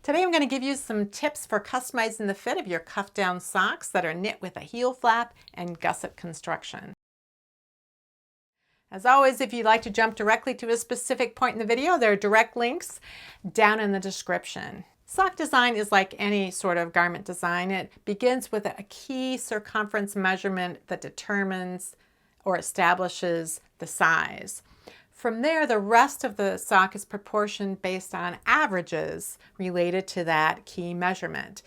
Today I'm going to give you some tips for customizing the fit of your cuff down socks that are knit with a heel flap and gusset construction. As always, if you'd like to jump directly to a specific point in the video, there are direct links down in the description. Sock design is like any sort of garment design. It begins with a key circumference measurement that determines or establishes the size. From there, the rest of the sock is proportioned based on averages related to that key measurement.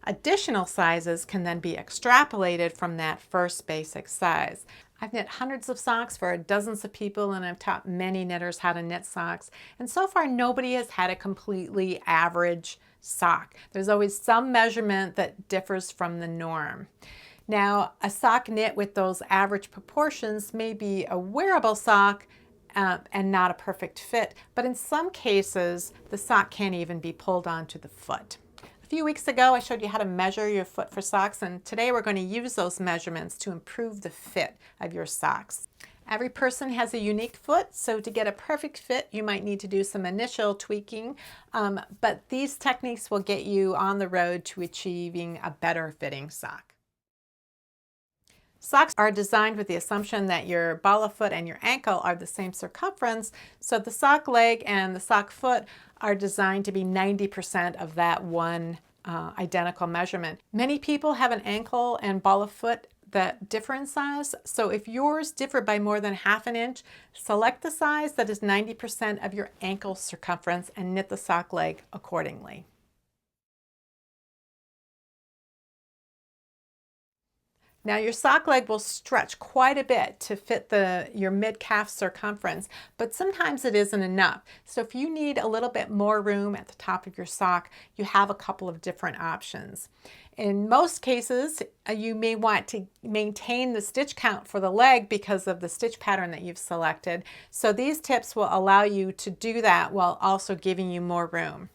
Additional sizes can then be extrapolated from that first basic size. I've knit hundreds of socks for dozens of people, and I've taught many knitters how to knit socks. And so far, nobody has had a completely average sock. There's always some measurement that differs from the norm. Now, a sock knit with those average proportions may be a wearable sock and not a perfect fit, but in some cases, the sock can't even be pulled onto the foot. A few weeks ago, I showed you how to measure your foot for socks, and today we're going to use those measurements to improve the fit of your socks. Every person has a unique foot, so to get a perfect fit, you might need to do some initial tweaking, but these techniques will get you on the road to achieving a better fitting sock. Socks are designed with the assumption that your ball of foot and your ankle are the same circumference, so the sock leg and the sock foot are designed to be 90% of that one identical measurement. Many people have an ankle and ball of foot that differ in size, so if yours differ by more than ½ an inch, select the size that is 90% of your ankle circumference and knit the sock leg accordingly. Now your sock leg will stretch quite a bit to fit your mid-calf circumference, but sometimes it isn't enough. So if you need a little bit more room at the top of your sock, you have a couple of different options. In most cases, you may want to maintain the stitch count for the leg because of the stitch pattern that you've selected. So these tips will allow you to do that while also giving you more room.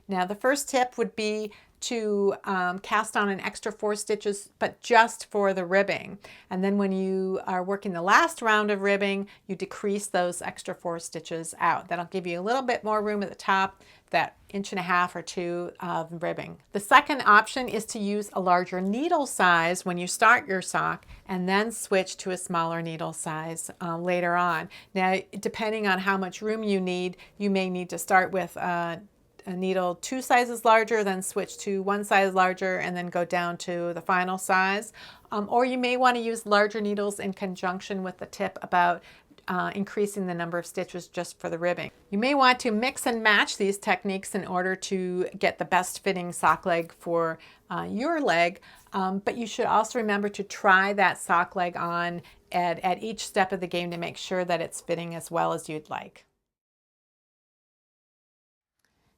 Now the first tip would be to cast on an extra 4 stitches, but just for the ribbing. And then when you are working the last round of ribbing, you decrease those extra 4 stitches out. That'll give you a little bit more room at the top, that 1.5 or 2 of ribbing. The second option is to use a larger needle size when you start your sock and then switch to a smaller needle size later on. Now, depending on how much room you need, you may need to start with a needle 2 sizes larger, then switch to 1 size larger, and then go down to the final size. Or you may want to use larger needles in conjunction with the tip about increasing the number of stitches just for the ribbing. You may want to mix and match these techniques in order to get the best fitting sock leg for your leg, but you should also remember to try that sock leg on at each step of the game to make sure that it's fitting as well as you'd like.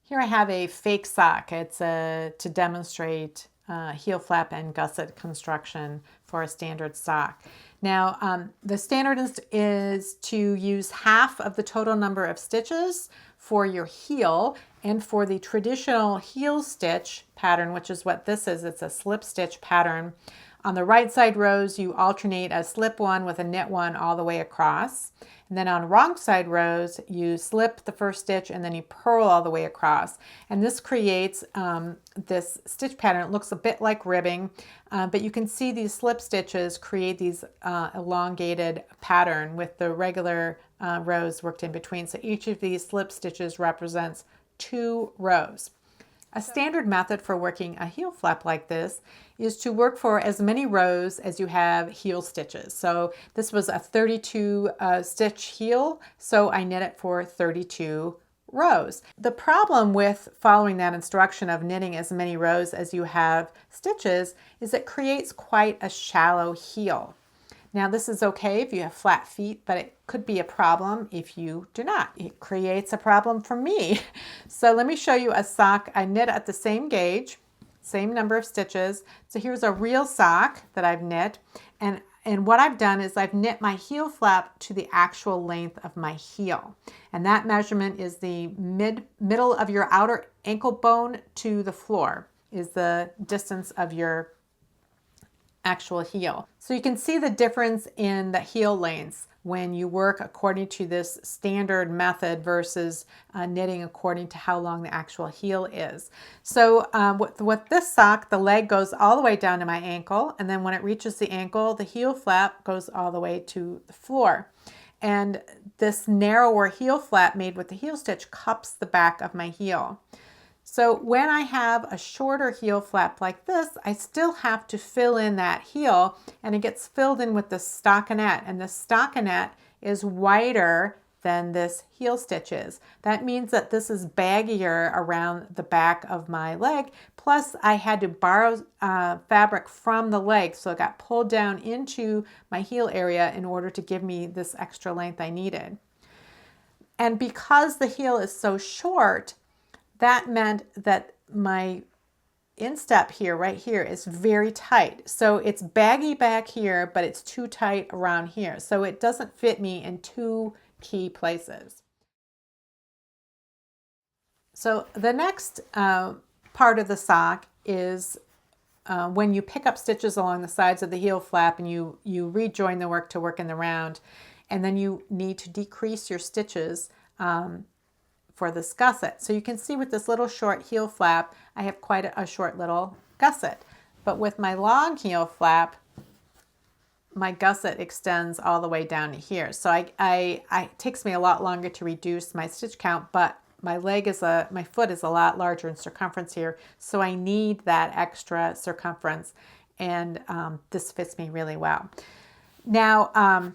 Here I have a fake sock. It's to demonstrate heel flap and gusset construction for a standard sock. Now, the standard is to use half of the total number of stitches for your heel, and for the traditional heel stitch pattern, which is what this is, it's a slip stitch pattern. On the right side rows, you alternate a slip one with a knit one all the way across. And then on wrong side rows, you slip the first stitch and then you purl all the way across. And this creates this stitch pattern. It looks a bit like ribbing, but you can see these slip stitches create these elongated pattern with the regular rows worked in between. So each of these slip stitches represents 2 rows. A standard method for working a heel flap like this is to work for as many rows as you have heel stitches. So this was a 32 stitch heel, so I knit it for 32 rows. The problem with following that instruction of knitting as many rows as you have stitches is it creates quite a shallow heel. Now this is okay if you have flat feet, but it could be a problem if you do not. It creates a problem for me. So let me show you a sock I knit at the same gauge, same number of stitches. So here's a real sock that I've knit, and what I've done is I've knit my heel flap to the actual length of my heel. And that measurement is the middle of your outer ankle bone to the floor, is the distance of your actual heel. So you can see the difference in the heel lengths. when you work according to this standard method versus knitting according to how long the actual heel is. So with this sock, the leg goes all the way down to my ankle, and then when it reaches the ankle, the heel flap goes all the way to the floor. And this narrower heel flap made with the heel stitch cups the back of my heel. So when I have a shorter heel flap like this, I still have to fill in that heel, and it gets filled in with the stockinette, and the stockinette is wider than this heel stitch is. That means that this is baggier around the back of my leg, plus I had to borrow fabric from the leg, so it got pulled down into my heel area in order to give me this extra length I needed. And because the heel is so short, that meant that my instep here, right here, is very tight. So it's baggy back here, but it's too tight around here. So it doesn't fit me in two key places. So the next part of the sock is when you pick up stitches along the sides of the heel flap and you rejoin the work to work in the round, and then you need to decrease your stitches for this gusset. So you can see with this little short heel flap, I have quite a short little gusset. But with my long heel flap, my gusset extends all the way down to here. So it takes me a lot longer to reduce my stitch count, but my foot is a lot larger in circumference here, so I need that extra circumference, and this fits me really well. Now,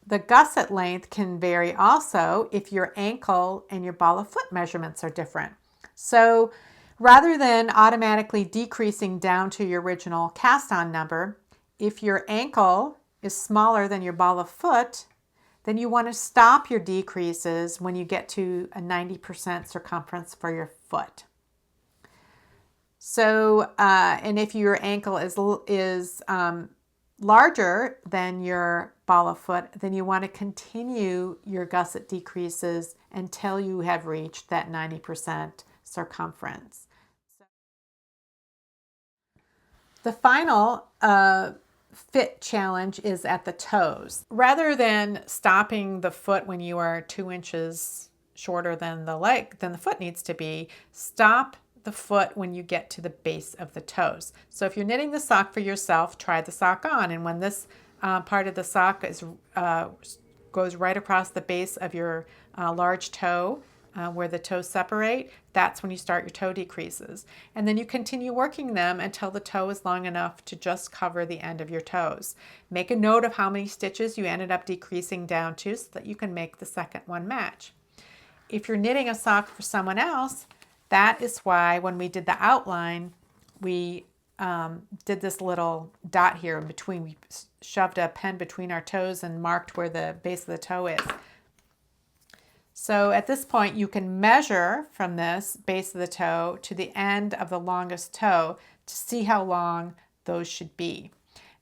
the gusset length can vary also if your ankle and your ball of foot measurements are different. So rather than automatically decreasing down to your original cast-on number, if your ankle is smaller than your ball of foot, then you want to stop your decreases when you get to a 90% circumference for your foot. So, and if your ankle is larger than your ball of foot, then you want to continue your gusset decreases until you have reached that 90% circumference. The final fit challenge is at the toes. Rather than stopping the foot when you are 2 inches shorter than the foot needs to be, stop the foot when you get to the base of the toes. So if you're knitting the sock for yourself, try the sock on, and when this part of the sock goes right across the base of your large toe, where the toes separate, that's when you start your toe decreases. And then you continue working them until the toe is long enough to just cover the end of your toes. Make a note of how many stitches you ended up decreasing down to so that you can make the second one match. If you're knitting a sock for someone else, that is why when we did the outline, we did this little dot here in between. We shoved a pen between our toes and marked where the base of the toe is. So at this point, you can measure from this base of the toe to the end of the longest toe to see how long those should be.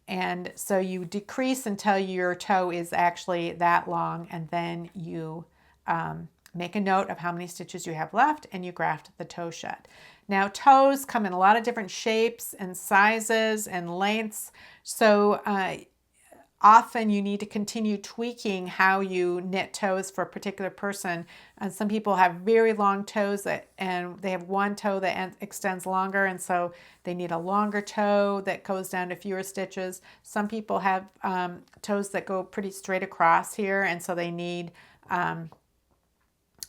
And so you decrease until your toe is actually that long, and then you make a note of how many stitches you have left, and you graft the toe shut. Now, toes come in a lot of different shapes and sizes and lengths, so often you need to continue tweaking how you knit toes for a particular person. And some people have very long toes and they have one toe that extends longer, and so they need a longer toe that goes down to fewer stitches. Some people have toes that go pretty straight across here, and so they need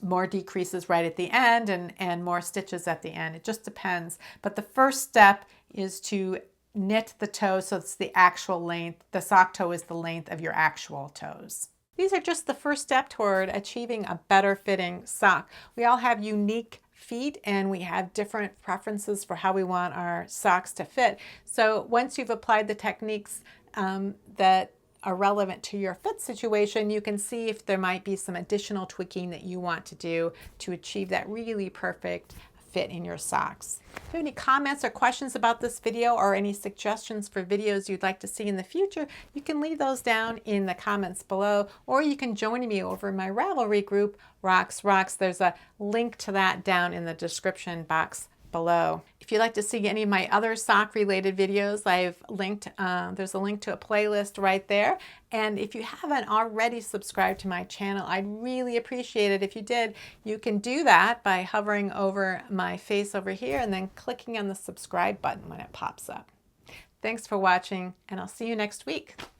more decreases right at the end and more stitches at the end. It just depends. But the first step is to knit the toe so it's the actual length. The sock toe is the length of your actual toes. These are just the first step toward achieving a better fitting sock. We all have unique feet and we have different preferences for how we want our socks to fit. So once you've applied the techniques that are relevant to your fit situation, you can see if there might be some additional tweaking that you want to do to achieve that really perfect fit in your socks. If you have any comments or questions about this video or any suggestions for videos you'd like to see in the future, you can leave those down in the comments below, or you can join me over in my Ravelry group, Rox. There's a link to that down in the description box below. If you'd like to see any of my other sock related videos, I've linked, there's a link to a playlist right there. And if you haven't already subscribed to my channel, I'd really appreciate it if you did. You can do that by hovering over my face over here and then clicking on the subscribe button when it pops up. Thanks for watching, and I'll see you next week.